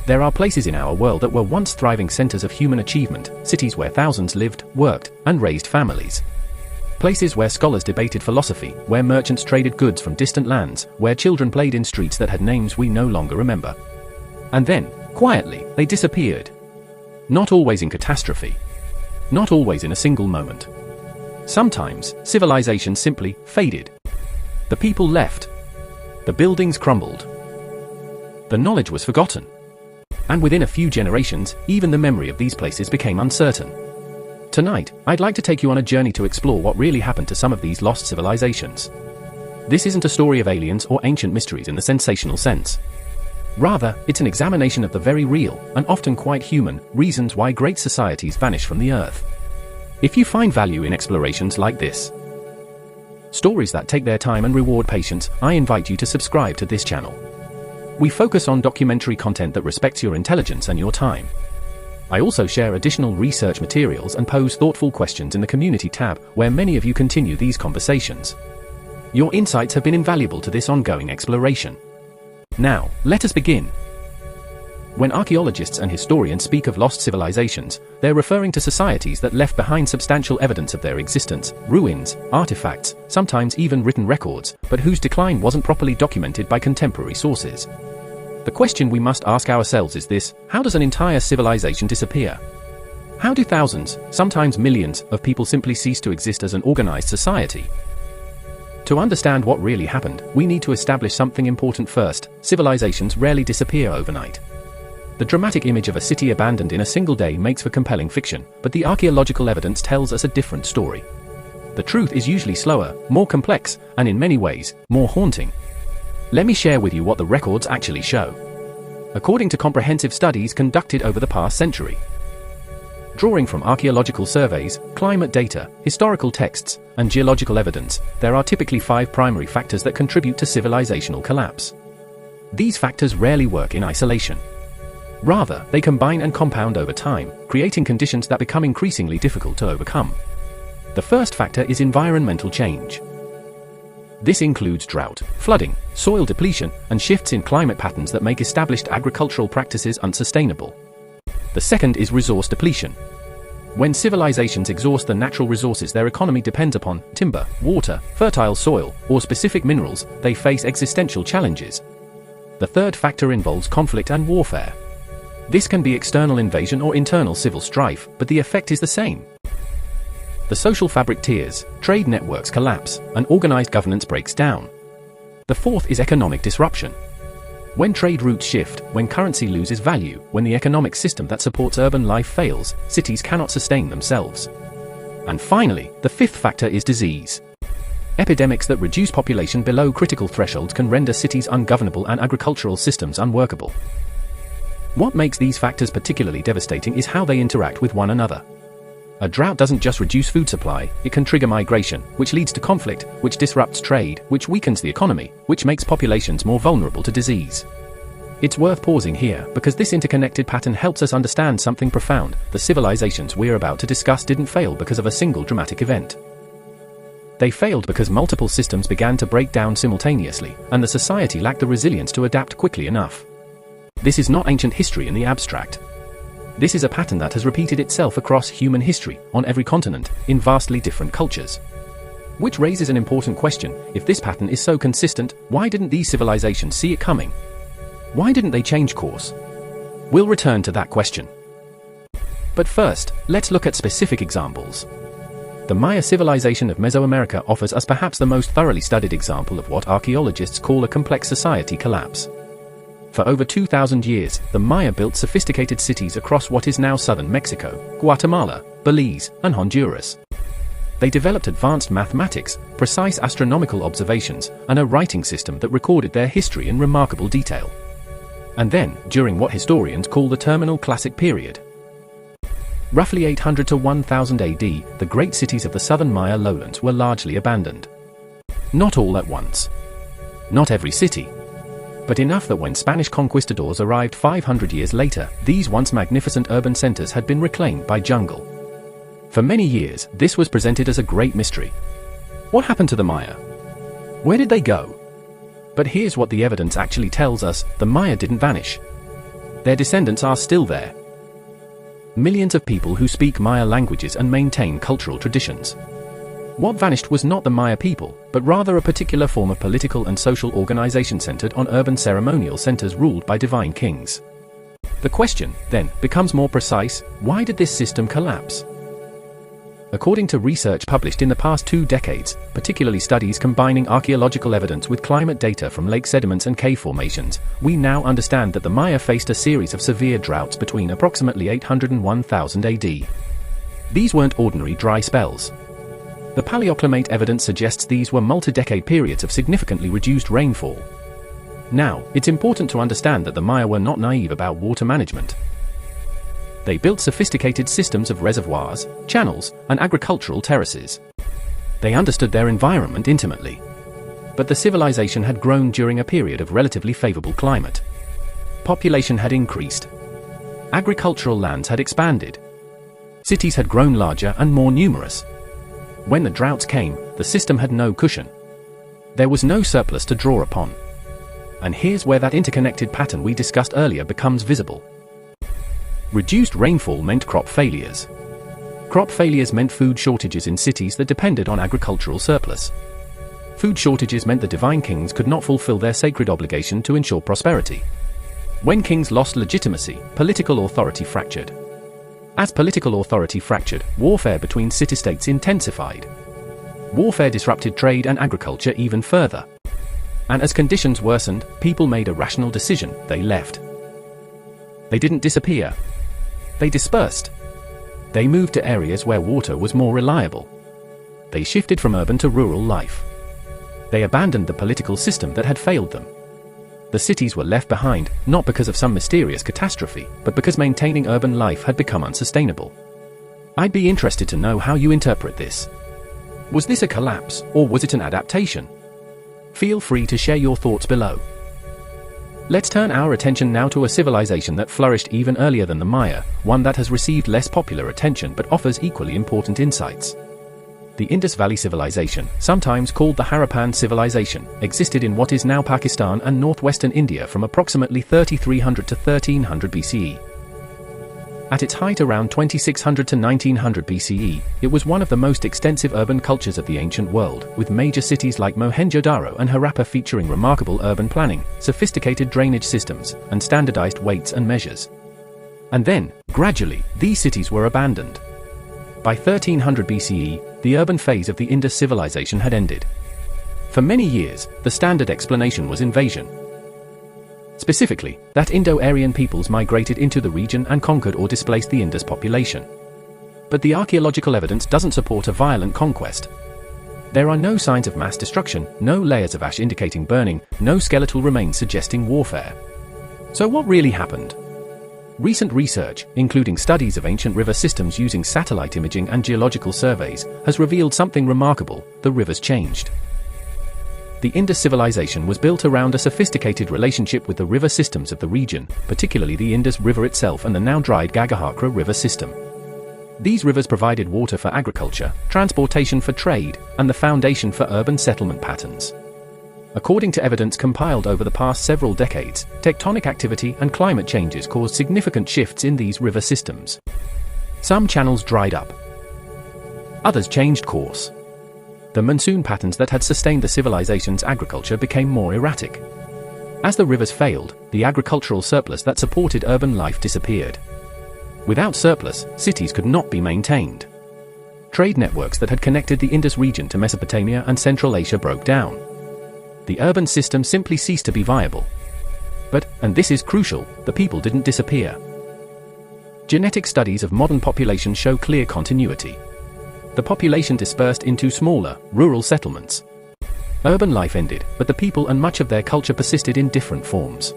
There are places in our world that were once thriving centers of human achievement, cities where thousands lived, worked, and raised families. Places where scholars debated philosophy, where merchants traded goods from distant lands, where children played in streets that had names we no longer remember. And then, quietly, they disappeared. Not always in catastrophe. Not always in a single moment. Sometimes, civilization simply faded. The people left. The buildings crumbled. The knowledge was forgotten. And within a few generations, even the memory of these places became uncertain. Tonight, I'd like to take you on a journey to explore what really happened to some of these lost civilizations. This isn't a story of aliens or ancient mysteries in the sensational sense. Rather, it's an examination of the very real, and often quite human, reasons why great societies vanish from the earth. If you find value in explorations like this, stories that take their time and reward patience, I invite you to subscribe to this channel. We focus on documentary content that respects your intelligence and your time. I also share additional research materials and pose thoughtful questions in the community tab, where many of you continue these conversations. Your insights have been invaluable to this ongoing exploration. Now, let us begin. When archaeologists and historians speak of lost civilizations, they're referring to societies that left behind substantial evidence of their existence, ruins, artifacts, sometimes even written records, but whose decline wasn't properly documented by contemporary sources. The question we must ask ourselves is this: how does an entire civilization disappear? How do thousands, sometimes millions, of people simply cease to exist as an organized society? To understand what really happened, we need to establish something important first. Civilizations rarely disappear overnight. The dramatic image of a city abandoned in a single day makes for compelling fiction, but the archaeological evidence tells us a different story. The truth is usually slower, more complex, and in many ways, more haunting. Let me share with you what the records actually show. According to comprehensive studies conducted over the past century, drawing from archaeological surveys, climate data, historical texts, and geological evidence, there are typically 5 primary factors that contribute to civilizational collapse. These factors rarely work in isolation. Rather, they combine and compound over time, creating conditions that become increasingly difficult to overcome. The first factor is environmental change. This includes drought, flooding, soil depletion, and shifts in climate patterns that make established agricultural practices unsustainable. The second is resource depletion. When civilizations exhaust the natural resources their economy depends upon, timber, water, fertile soil, or specific minerals, they face existential challenges. The third factor involves conflict and warfare. This can be external invasion or internal civil strife, but the effect is the same. The social fabric tears, trade networks collapse, and organized governance breaks down. The fourth is economic disruption. When trade routes shift, when currency loses value, when the economic system that supports urban life fails, cities cannot sustain themselves. And finally, the fifth factor is disease. Epidemics that reduce population below critical thresholds can render cities ungovernable and agricultural systems unworkable. What makes these factors particularly devastating is how they interact with one another. A drought doesn't just reduce food supply, it can trigger migration, which leads to conflict, which disrupts trade, which weakens the economy, which makes populations more vulnerable to disease. It's worth pausing here, because this interconnected pattern helps us understand something profound. The civilizations we're about to discuss didn't fail because of a single dramatic event. They failed because multiple systems began to break down simultaneously, and the society lacked the resilience to adapt quickly enough. This is not ancient history in the abstract. This is a pattern that has repeated itself across human history, on every continent, in vastly different cultures. Which raises an important question: if this pattern is so consistent, why didn't these civilizations see it coming? Why didn't they change course? We'll return to that question. But first, let's look at specific examples. The Maya civilization of Mesoamerica offers us perhaps the most thoroughly studied example of what archaeologists call a complex society collapse. For over 2,000 years, the Maya built sophisticated cities across what is now southern Mexico, Guatemala, Belize, and Honduras. They developed advanced mathematics, precise astronomical observations, and a writing system that recorded their history in remarkable detail. And then, during what historians call the Terminal Classic period, roughly 800 to 1000 AD, the great cities of the southern Maya lowlands were largely abandoned. Not all at once. Not every city. But enough that when Spanish conquistadors arrived 500 years later, these once magnificent urban centers had been reclaimed by jungle. For many years, this was presented as a great mystery. What happened to the Maya? Where did they go? But here's what the evidence actually tells us: the Maya didn't vanish. Their descendants are still there. Millions of people who speak Maya languages and maintain cultural traditions. What vanished was not the Maya people, but rather a particular form of political and social organization centered on urban ceremonial centers ruled by divine kings. The question, then, becomes more precise: why did this system collapse? According to research published in the past 2 decades, particularly studies combining archaeological evidence with climate data from lake sediments and cave formations, we now understand that the Maya faced a series of severe droughts between approximately 800 and 1000 AD. These weren't ordinary dry spells. The paleoclimate evidence suggests these were multi-decade periods of significantly reduced rainfall. Now, it's important to understand that the Maya were not naive about water management. They built sophisticated systems of reservoirs, channels, and agricultural terraces. They understood their environment intimately. But the civilization had grown during a period of relatively favorable climate. Population had increased. Agricultural lands had expanded. Cities had grown larger and more numerous. When the droughts came, the system had no cushion. There was no surplus to draw upon. And here's where that interconnected pattern we discussed earlier becomes visible. Reduced rainfall meant crop failures. Crop failures meant food shortages in cities that depended on agricultural surplus. Food shortages meant the divine kings could not fulfill their sacred obligation to ensure prosperity. When kings lost legitimacy, political authority fractured. As political authority fractured, warfare between city-states intensified. Warfare disrupted trade and agriculture even further. And as conditions worsened, people made a rational decision: they left. They didn't disappear. They dispersed. They moved to areas where water was more reliable. They shifted from urban to rural life. They abandoned the political system that had failed them. The cities were left behind, not because of some mysterious catastrophe, but because maintaining urban life had become unsustainable. I'd be interested to know how you interpret this. Was this a collapse, or was it an adaptation? Feel free to share your thoughts below. Let's turn our attention now to a civilization that flourished even earlier than the Maya, one that has received less popular attention but offers equally important insights. The Indus Valley civilization, sometimes called the Harappan civilization, existed in what is now Pakistan and northwestern India from approximately 3300 to 1300 BCE. At its height around 2600 to 1900 BCE, it was one of the most extensive urban cultures of the ancient world, with major cities like Mohenjo-daro and Harappa featuring remarkable urban planning, sophisticated drainage systems, and standardized weights and measures. And then, gradually, these cities were abandoned. By 1300 BCE, the urban phase of the Indus civilization had ended. For many years, the standard explanation was invasion. Specifically, that Indo-Aryan peoples migrated into the region and conquered or displaced the Indus population. But the archaeological evidence doesn't support a violent conquest. There are no signs of mass destruction, no layers of ash indicating burning, no skeletal remains suggesting warfare. So what really happened? Recent research, including studies of ancient river systems using satellite imaging and geological surveys, has revealed something remarkable: the rivers changed. The Indus civilization was built around a sophisticated relationship with the river systems of the region, particularly the Indus River itself and the now dried Gagahakra River system. These rivers provided water for agriculture, transportation for trade, and the foundation for urban settlement patterns. According to evidence compiled over the past several decades, tectonic activity and climate changes caused significant shifts in these river systems. Some channels dried up. Others changed course. The monsoon patterns that had sustained the civilization's agriculture became more erratic. As the rivers failed, the agricultural surplus that supported urban life disappeared. Without surplus, cities could not be maintained. Trade networks that had connected the Indus region to Mesopotamia and Central Asia broke down. The urban system simply ceased to be viable. But, and this is crucial, the people didn't disappear. Genetic studies of modern populations show clear continuity. The population dispersed into smaller, rural settlements. Urban life ended, but the people and much of their culture persisted in different forms.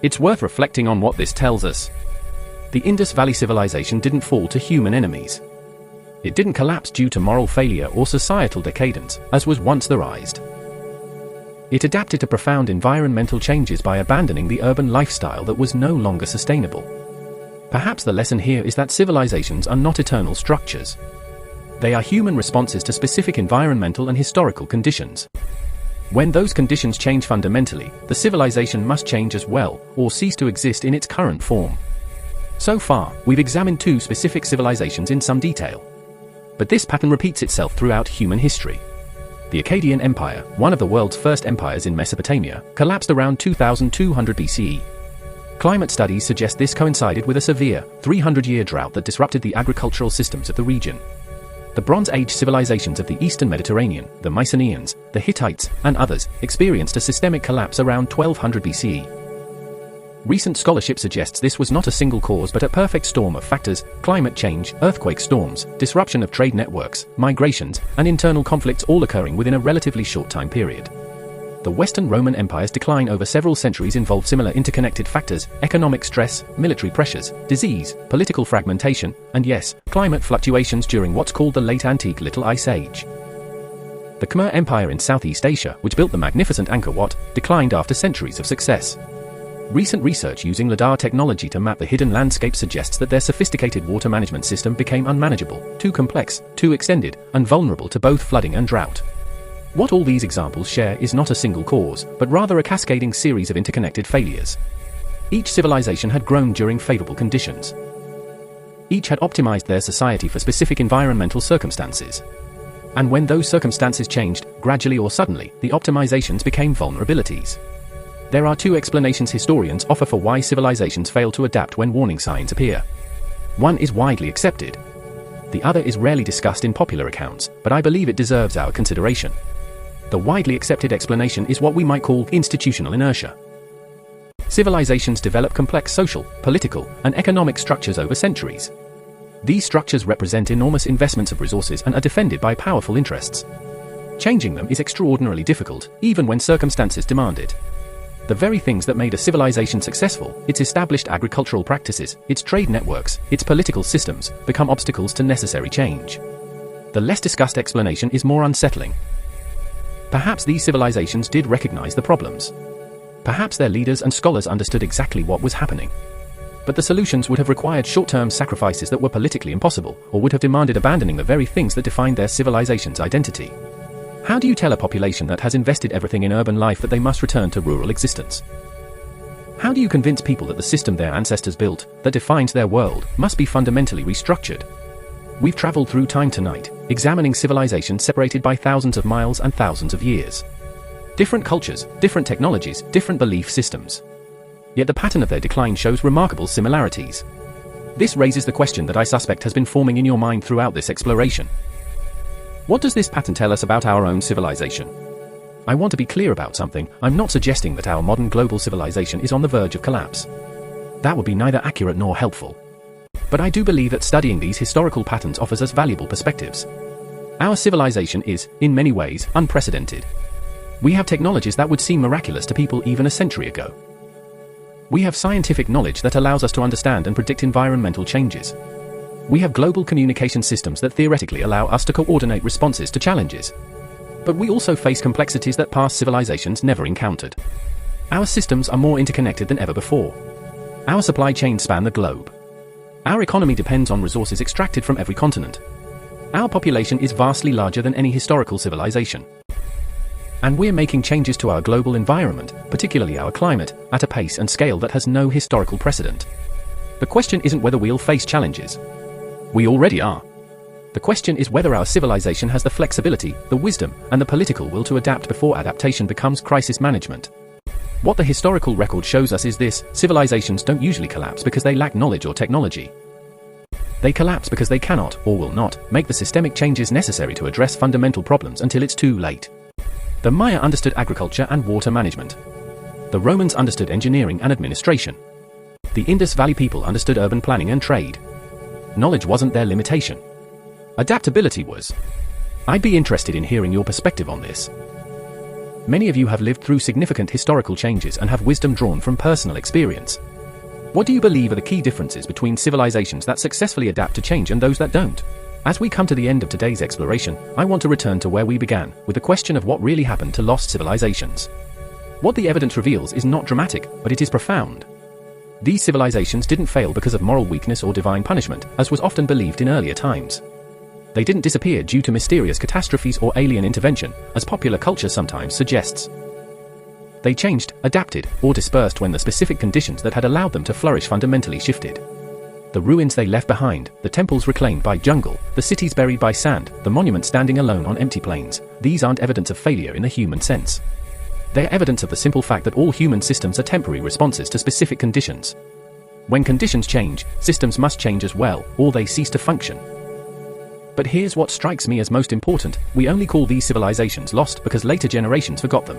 It's worth reflecting on what this tells us. The Indus Valley civilization didn't fall to human enemies. It didn't collapse due to moral failure or societal decadence, as was once theorized. It adapted to profound environmental changes by abandoning the urban lifestyle that was no longer sustainable. Perhaps the lesson here is that civilizations are not eternal structures. They are human responses to specific environmental and historical conditions. When those conditions change fundamentally, the civilization must change as well, or cease to exist in its current form. So far, we've examined 2 specific civilizations in some detail. But this pattern repeats itself throughout human history. The Akkadian Empire, one of the world's first empires in Mesopotamia, collapsed around 2200 BCE. Climate studies suggest this coincided with a severe, 300-year drought that disrupted the agricultural systems of the region. The Bronze Age civilizations of the Eastern Mediterranean, the Mycenaeans, the Hittites, and others, experienced a systemic collapse around 1200 BCE. Recent scholarship suggests this was not a single cause but a perfect storm of factors: climate change, earthquake storms, disruption of trade networks, migrations, and internal conflicts all occurring within a relatively short time period. The Western Roman Empire's decline over several centuries involved similar interconnected factors: economic stress, military pressures, disease, political fragmentation, and yes, climate fluctuations during what's called the Late Antique Little Ice Age. The Khmer Empire in Southeast Asia, which built the magnificent Angkor Wat, declined after centuries of success. Recent research using LiDAR technology to map the hidden landscape suggests that their sophisticated water management system became unmanageable, too complex, too extended, and vulnerable to both flooding and drought. What all these examples share is not a single cause, but rather a cascading series of interconnected failures. Each civilization had grown during favorable conditions. Each had optimized their society for specific environmental circumstances. And when those circumstances changed, gradually or suddenly, the optimizations became vulnerabilities. There are 2 explanations historians offer for why civilizations fail to adapt when warning signs appear. One is widely accepted. The other is rarely discussed in popular accounts, but I believe it deserves our consideration. The widely accepted explanation is what we might call institutional inertia. Civilizations develop complex social, political, and economic structures over centuries. These structures represent enormous investments of resources and are defended by powerful interests. Changing them is extraordinarily difficult, even when circumstances demand it. The very things that made a civilization successful, its established agricultural practices, its trade networks, its political systems, become obstacles to necessary change. The less discussed explanation is more unsettling. Perhaps these civilizations did recognize the problems. Perhaps their leaders and scholars understood exactly what was happening. But the solutions would have required short-term sacrifices that were politically impossible, or would have demanded abandoning the very things that defined their civilization's identity. How do you tell a population that has invested everything in urban life that they must return to rural existence? How do you convince people that the system their ancestors built, that defines their world, must be fundamentally restructured? We've traveled through time tonight, examining civilizations separated by thousands of miles and thousands of years. Different cultures, different technologies, different belief systems. Yet the pattern of their decline shows remarkable similarities. This raises the question that I suspect has been forming in your mind throughout this exploration. What does this pattern tell us about our own civilization? I want to be clear about something. I'm not suggesting that our modern global civilization is on the verge of collapse. That would be neither accurate nor helpful. But I do believe that studying these historical patterns offers us valuable perspectives. Our civilization is, in many ways, unprecedented. We have technologies that would seem miraculous to people even a century ago. We have scientific knowledge that allows us to understand and predict environmental changes. We have global communication systems that theoretically allow us to coordinate responses to challenges. But we also face complexities that past civilizations never encountered. Our systems are more interconnected than ever before. Our supply chains span the globe. Our economy depends on resources extracted from every continent. Our population is vastly larger than any historical civilization. And we're making changes to our global environment, particularly our climate, at a pace and scale that has no historical precedent. The question isn't whether we'll face challenges. We already are. The question is whether our civilization has the flexibility, the wisdom, and the political will to adapt before adaptation becomes crisis management. What the historical record shows us is this: civilizations don't usually collapse because they lack knowledge or technology. They collapse because they cannot, or will not, make the systemic changes necessary to address fundamental problems until it's too late. The Maya understood agriculture and water management. The Romans understood engineering and administration. The Indus Valley people understood urban planning and trade. Knowledge wasn't their limitation. Adaptability was. I'd be interested in hearing your perspective on this. Many of you have lived through significant historical changes and have wisdom drawn from personal experience. What do you believe are the key differences between civilizations that successfully adapt to change and those that don't? As we come to the end of today's exploration, I want to return to where we began, with the question of what really happened to lost civilizations. What the evidence reveals is not dramatic, but it is profound. These civilizations didn't fail because of moral weakness or divine punishment, as was often believed in earlier times. They didn't disappear due to mysterious catastrophes or alien intervention, as popular culture sometimes suggests. They changed, adapted, or dispersed when the specific conditions that had allowed them to flourish fundamentally shifted. The ruins they left behind, the temples reclaimed by jungle, the cities buried by sand, the monuments standing alone on empty plains, these aren't evidence of failure in the human sense. They're evidence of the simple fact that all human systems are temporary responses to specific conditions. When conditions change, systems must change as well, or they cease to function. But here's what strikes me as most important: we only call these civilizations lost because later generations forgot them.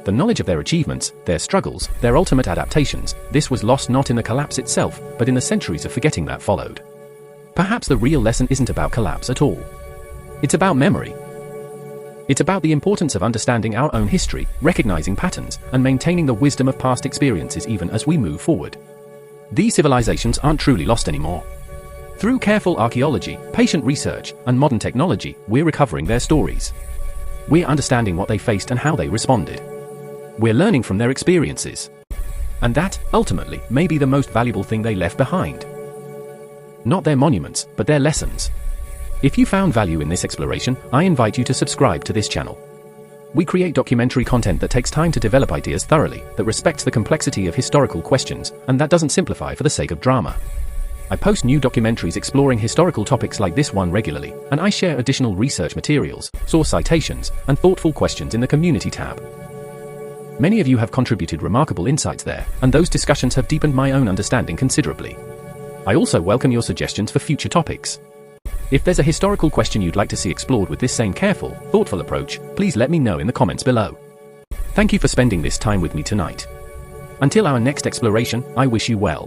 The knowledge of their achievements, their struggles, their ultimate adaptations, this was lost not in the collapse itself, but in the centuries of forgetting that followed. Perhaps the real lesson isn't about collapse at all. It's about memory. It's about the importance of understanding our own history, recognizing patterns, and maintaining the wisdom of past experiences even as we move forward. These civilizations aren't truly lost anymore. Through careful archaeology, patient research, and modern technology, we're recovering their stories. We're understanding what they faced and how they responded. We're learning from their experiences. And that, ultimately, may be the most valuable thing they left behind. Not their monuments, but their lessons. If you found value in this exploration, I invite you to subscribe to this channel. We create documentary content that takes time to develop ideas thoroughly, that respects the complexity of historical questions, and that doesn't simplify for the sake of drama. I post new documentaries exploring historical topics like this one regularly, and I share additional research materials, source citations, and thoughtful questions in the community tab. Many of you have contributed remarkable insights there, and those discussions have deepened my own understanding considerably. I also welcome your suggestions for future topics. If there's a historical question you'd like to see explored with this same careful, thoughtful approach, please let me know in the comments below. Thank you for spending this time with me tonight. Until our next exploration, I wish you well.